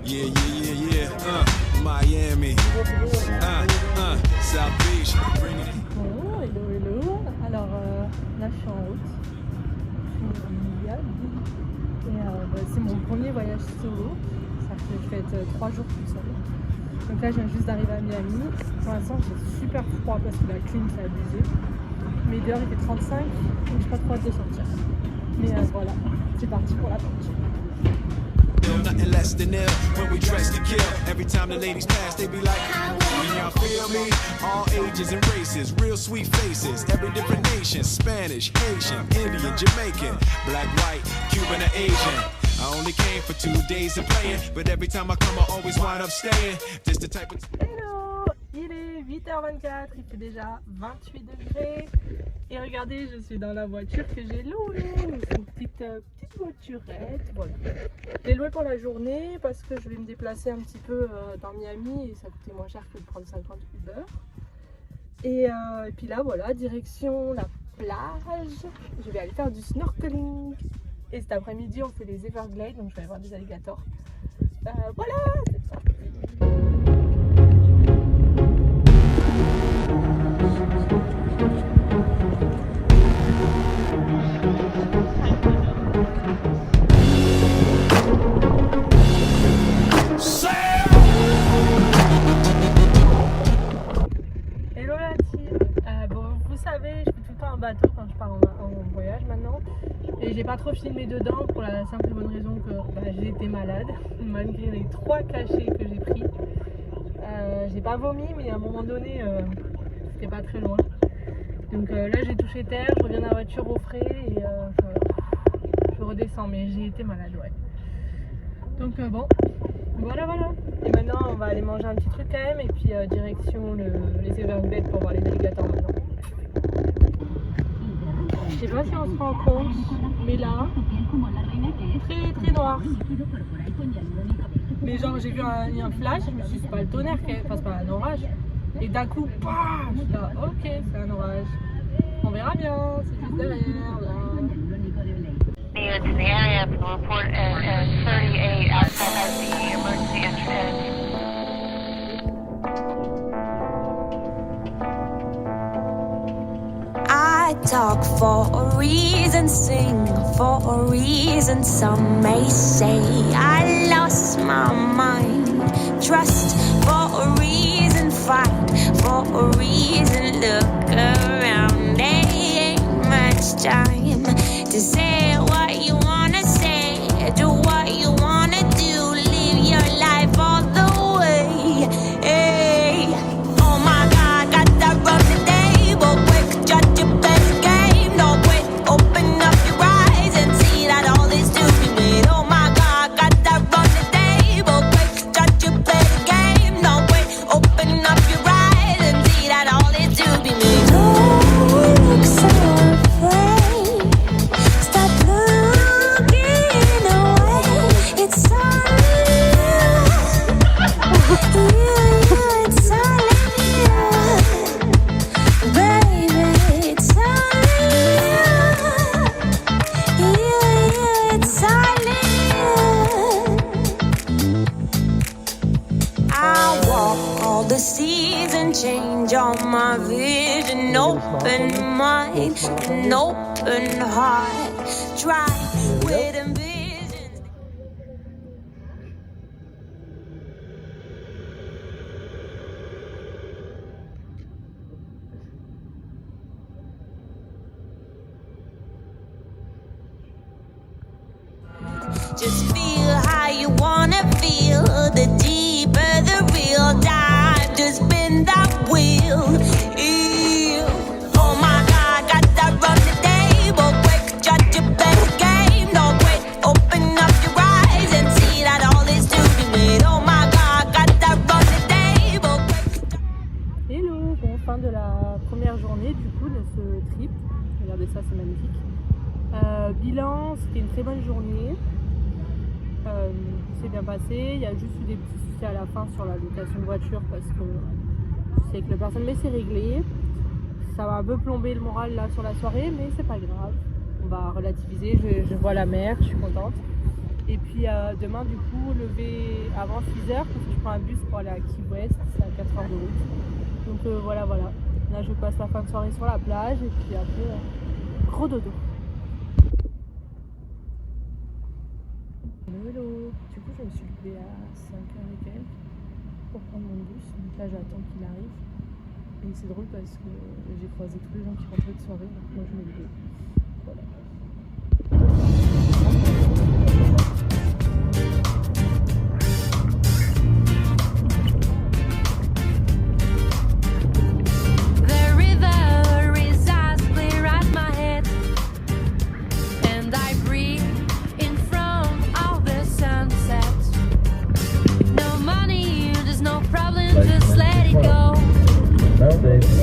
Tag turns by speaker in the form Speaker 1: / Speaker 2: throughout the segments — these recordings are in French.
Speaker 1: Yeah, yeah, yeah, yeah. Miami. South Beach.
Speaker 2: Bon, hello, hello. Alors là, je suis en route. Je suis en Iliade. Et c'est mon premier voyage solo. Ça fait je vais être 3 jours tout seul. Donc là, je viens juste d'arriver à Miami. Pour l'instant, j'ai super froid parce que la clim, c'est abusé. Mais dehors, il fait 35, donc j'ai pas trop hâte de sortir. Mais voilà, c'est parti pour l'aventure.
Speaker 1: Nothing less than ill when we dress to kill. Every time the ladies pass, they be like, can y'all feel me? All ages and races, real sweet faces, every different nation, Spanish, Haitian, Indian, Jamaican, black, white, Cuban, or Asian. I only came for 2 days of playing, but every time I come, I always wind up staying. This the type of...
Speaker 2: Hello, il est 8h24, il fait déjà 28 degrés. Et regardez, je suis dans la voiture que j'ai louée. C'est une petite voiturette, voilà. Je l'ai louée pour la journée parce que je vais me déplacer un petit peu dans Miami et ça coûtait moins cher que de prendre 50 Uber. Et puis là, voilà, direction la plage. Je vais aller faire du snorkeling. Et cet après-midi, on fait les Everglades, donc je vais aller voir des alligators. Voilà, c'est parti. Hello la team. Bon, vous savez, je fais tout le temps en bateau quand je pars en voyage maintenant. Et j'ai pas trop filmé dedans pour la simple et bonne raison que j'ai été malade. Malgré les 3 cachets que j'ai pris. J'ai pas vomi, mais à un moment donné, c'était pas très loin. Donc là j'ai touché terre, je reviens dans la voiture au frais et je redescends, mais j'ai été malade, ouais. Donc bon, voilà. Et maintenant on va aller manger un petit truc quand même et puis direction les Everglades pour voir les alligators maintenant. Je sais pas si on se rend compte, mais là, très noir. Mais genre j'ai vu un flash, je me suis dit c'est pas le tonnerre, enfin c'est pas un orage. Et d'un coup, bam, je suis là, ok, c'est un orage. On verra bien, c'est juste derrière, là.
Speaker 3: Near to the area, report at 38 outside of the emergency entrance.
Speaker 4: I talk for a reason, sing for a reason. Some may say I lost my mind. Trust for a reason, fight for a reason. Look around, there ain't much time to say what you wanna say, do what you wanna do, live your life all the way. Hey. Oh my God, got that run today, but quick, judge your best game. No wait, open up your eyes and see that all is to be made. Oh my God, got that run today, but quick, judge your best game. No wait, open up your eyes and see that all is to be made. Don't look so afraid. Stop looking away. It's all you, it's all you, baby. It's all you, it's all you. I walk all the seas and change all my vision. Open mind, an open heart. Try with ambitions. Just feel how you wanna feel. The deeper the real dive, just spin that wheel. Ew. Oh my God, got that run today, but quick, judge your best game. No wait, open up your eyes and see that all is to be made. Oh my God, got that run today, but quick.
Speaker 2: Hello, bon, fin de la première journée du coup de ce trip. Regardez ça, c'est magnifique. Bilan, c'était une très bonne journée. C'est bien passé. Il y a juste eu des petits soucis à la fin sur la location de voiture parce que c'est avec la personne, mais c'est réglé. Ça va un peu plomber le moral là sur la soirée, mais c'est pas grave. On va relativiser. Je vois la mer, je suis contente. Et puis demain du coup lever avant 6h parce que je prends un bus pour aller à Key West, c'est à 4 heures de route. Donc voilà. Là je passe la fin de soirée sur la plage et puis après gros dodo. Hello. Du coup je me suis levée à 5h et quelques pour prendre mon bus. Donc là j'attends qu'il arrive. Et c'est drôle parce que j'ai croisé tous les gens qui rentraient de soirée, donc moi je me levais. Voilà.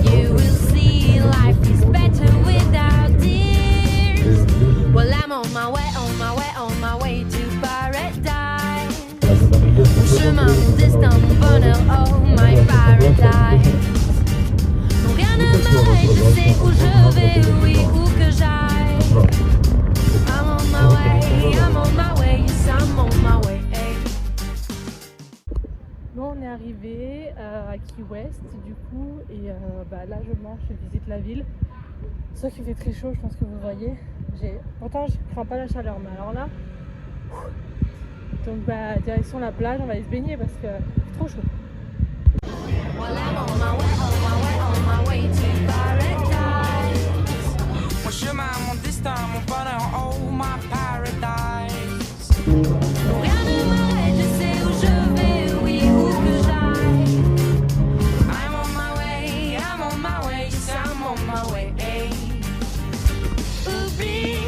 Speaker 4: You will see life is better without tears. Well, I'm on my way to paradise. Mon chemin, mon destin, mon bonheur, oh my paradise. Non, rien ne m'arrête, je sais où je vais, oui, où que j'aille. I'm on my way, yes, I'm on my way.
Speaker 2: Bon, on est arrivé à Key West du coup et là je marche, je visite la ville. Sauf qu'il fait très chaud, je pense que vous voyez. Pourtant je crains pas la chaleur, mais alors là. Donc direction la plage, on va aller se baigner parce que c'est trop chaud.
Speaker 4: Well, I'm on my way to paradise.
Speaker 5: Mon chemin, mon destin, mon bonheur, oh my paradise.
Speaker 4: Rien ne m'arrête, je sais où je vais, oui, où que j'aille.
Speaker 5: I'm on my way, yes, I'm on my way.
Speaker 4: Oublie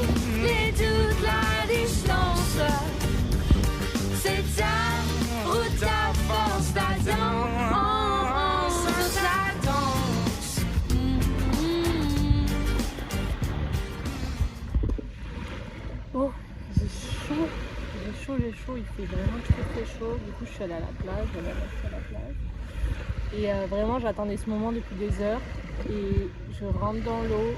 Speaker 4: toute la distance. C'est ta route, ta force, ta danse, ta danse.
Speaker 2: Oh, j'ai chaud, il fait vraiment très chaud. Du coup je suis allée à la plage, Et vraiment j'attendais ce moment depuis des heures. Et je rentre dans l'eau,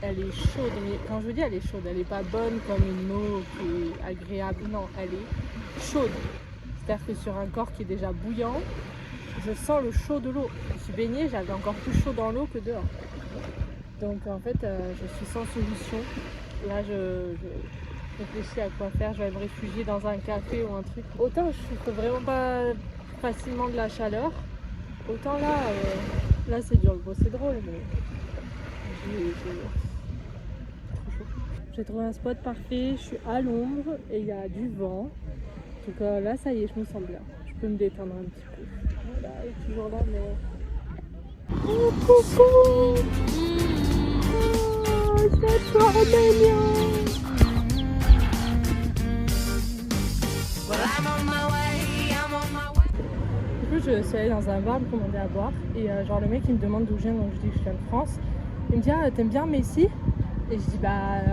Speaker 2: elle est chaude. Mais quand je vous dis elle est chaude, elle n'est pas bonne comme une eau qui est agréable. Non, elle est chaude. C'est-à-dire que sur un corps qui est déjà bouillant, je sens le chaud de l'eau. Je suis baignée, j'avais encore plus chaud dans l'eau que dehors. Donc en fait je suis sans solution. Là je réfléchis à quoi faire, je vais me réfugier dans un café ou un truc. Autant je souffre vraiment pas facilement de la chaleur, autant là c'est dur. Bon, c'est drôle, mais trop chaud. J'ai trouvé un spot parfait, je suis à l'ombre et il y a du vent. Donc là ça y est, je me sens bien. Je peux me détendre un petit peu. Voilà, elle est toujours là, mais... Oh coucou! Oh, c'est trop mignon! Du coup je suis allée dans un bar me commander à boire et genre le mec il me demande d'où je viens, donc je dis que je viens de France. Il me dit t'aimes bien Messi? Et je dis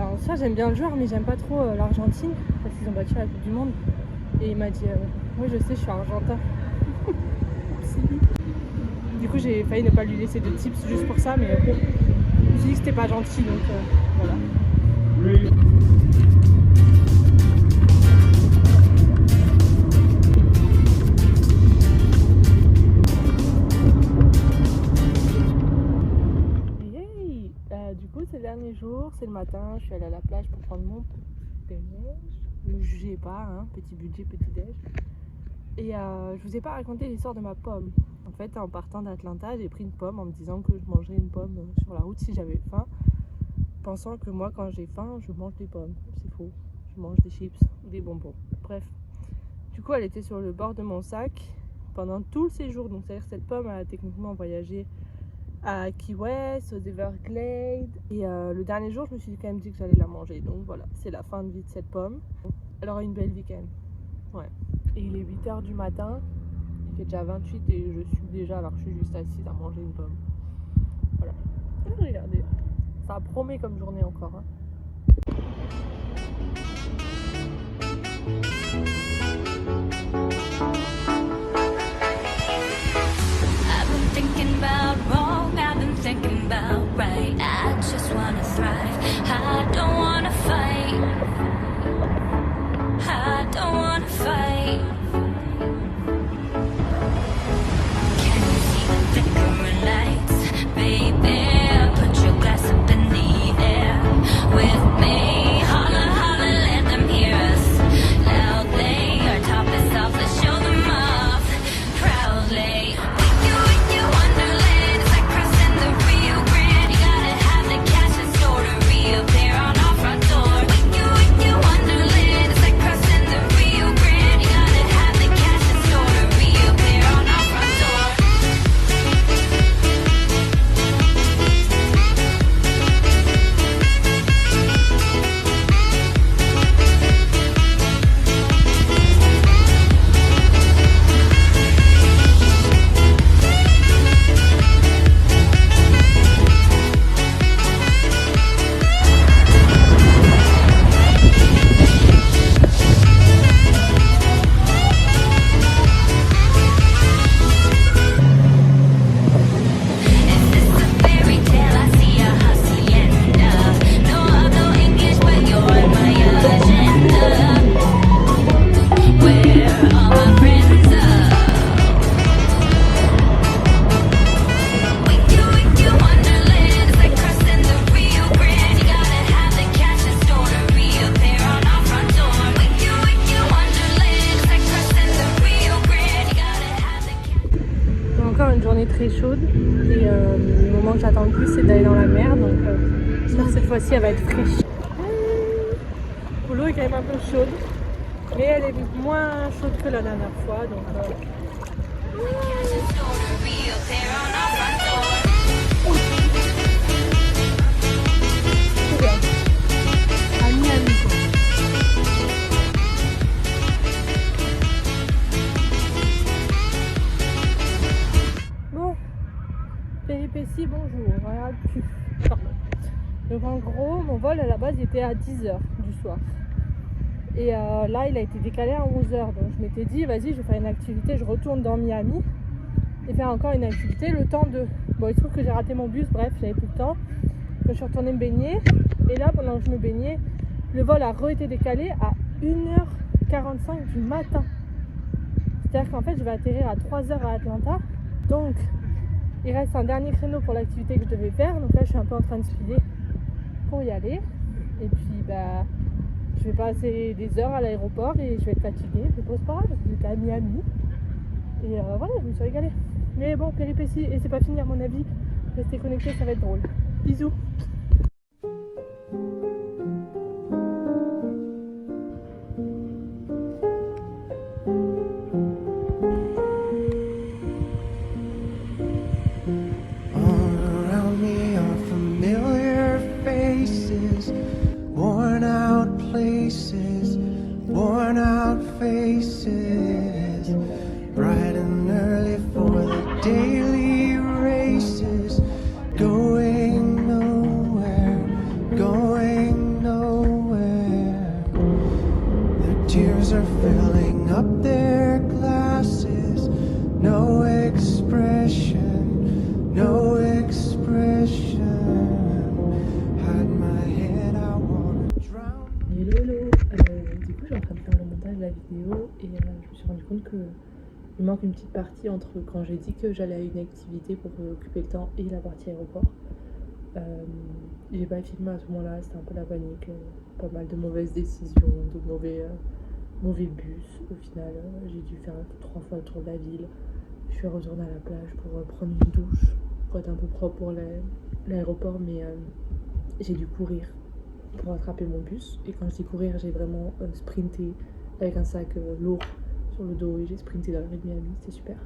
Speaker 2: en soi j'aime bien le joueur mais j'aime pas trop l'Argentine parce qu'ils ont battu la Coupe du Monde. Et il m'a dit oui je sais, je suis argentin. Du coup j'ai failli ne pas lui laisser de tips juste pour ça, mais je me suis dit que c'était pas gentil, donc voilà. Du coup c'est le dernier jour, c'est le matin, je suis allée à la plage pour prendre mon déj. Ne me jugez pas, hein, petit budget, petit déj. Et je vous ai pas raconté l'histoire de ma pomme. En fait, en partant d'Atlanta, j'ai pris une pomme en me disant que je mangerais une pomme sur la route si j'avais faim. Pensant que moi, quand j'ai faim, je mange des pommes. C'est faux. Je mange des chips ou des bonbons. Bref. Du coup, elle était sur le bord de mon sac pendant tout le séjour. Donc, c'est-à-dire que cette pomme a techniquement voyagé à Key West, aux Everglades. Et le dernier jour, je me suis quand même dit que j'allais la manger. Donc voilà, c'est la fin de vie de cette pomme. Elle aura une belle vie quand même. Ouais. Et il est 8h du matin, il fait déjà 28 et je suis déjà, alors que je suis juste assise à manger une pomme. Voilà. Regardez, ça promet comme journée encore. Hein.
Speaker 4: I've been thinking about wrong, I've been thinking about right. I just wanna thrive, I don't wanna fight. I don't wanna fight. Can you see the flickering lights, baby? Put your glass up in the air with me. Holla, holla, let them hear us loudly. Our top is off, let's show them off proudly. With you, Wonderland. It's like crossing the Rio Grande. You gotta have the cash in store to reappear on our front door. With you, Wonderland. It's like crossing the Rio Grande. You gotta have the cash in store to reappear on our front door. Is this a fairy tale? I see a hacienda. No, I know English, but you're on my agenda. Where are my friends With you, Wonderland. It's like crossing the Rio Grande. You gotta have the cash in store to reappear on our front door. With you, Wonderland. It's like crossing the Rio Grande. You gotta have the cash.
Speaker 2: Encore une journée très chaude et le moment que j'attends le plus c'est d'aller dans la mer, donc j'espère que cette fois-ci elle va être fraîche. L'eau est quand même un peu chaude, mais elle est moins chaude que la dernière fois, donc
Speaker 4: Cash in store to reappear on our front door.
Speaker 2: c'est bien. À Miami. Bon, péripétie, bonjour, voilà, pardon. Donc en gros, mon vol à la base il était à 10h du soir. Et là il a été décalé à 11h. Donc je m'étais dit, vas-y, je vais faire une activité, je retourne dans Miami et faire encore une activité, le temps de... Bon, il se trouve que j'ai raté mon bus, bref, j'avais plus le temps. Donc je suis retournée me baigner. Et là, pendant que je me baignais, le vol a re-été décalé à 1h45 du matin. C'est-à-dire qu'en fait, je vais atterrir à 3h à Atlanta. Donc, il reste un dernier créneau pour l'activité que je devais faire. Donc là, je suis un peu en train de speeder pour y aller. Et puis, bah, je vais passer des heures à l'aéroport et je vais être fatiguée. Mais bon, c'est pas grave, parce que j'étais à Miami. Et voilà, je me suis régalée. Mais bon, péripétie, et c'est pas fini à mon avis. Restez connectés, ça va être drôle. Bisous.
Speaker 6: All around me are familiar faces, worn out places, worn out faces, bright and early for the daily races, going nowhere, going nowhere. Their tears are filling up their glasses, no expression, no expression. Hide my head, I wanna drown.
Speaker 2: Hello, du coup je suis en train de faire le montage de la vidéo et je me suis rendu compte que il manque une petite partie entre quand j'ai dit que j'allais à une activité pour occuper le temps et la partie aéroport. J'ai pas filmé à ce moment-là, c'était un peu la panique, pas mal de mauvaises décisions, de mauvais bus. Au final, j'ai dû faire 3 fois le tour de la ville. Je suis retournée à la plage pour prendre une douche, pour être un peu propre pour l'aéroport, mais j'ai dû courir pour attraper mon bus. Et quand je dis courir, j'ai vraiment sprinté avec un sac lourd sur le dos et j'ai sprinté dans la rue de Miami, c'était super.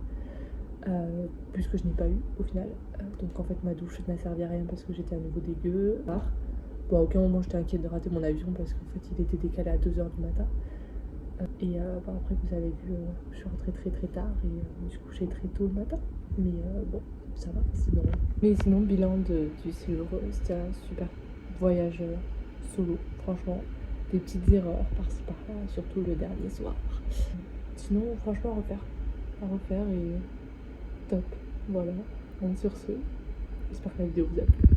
Speaker 2: Puisque je n'ai pas eu au final. Donc en fait ma douche n'a servi à rien parce que j'étais à nouveau dégueu. Bon, à aucun moment j'étais inquiète de rater mon avion parce qu'en fait il était décalé à 2h du matin. Et après vous avez vu, je suis rentrée très tard et je me suis couchée très tôt le matin. Mais bon, ça va sinon. Mais sinon, bilan du séjour, c'était un super voyage solo, franchement. Des petites erreurs par-ci par-là, surtout le dernier soir. Sinon, franchement, à refaire et top. Voilà. Donc sur ce, j'espère que la vidéo vous a plu.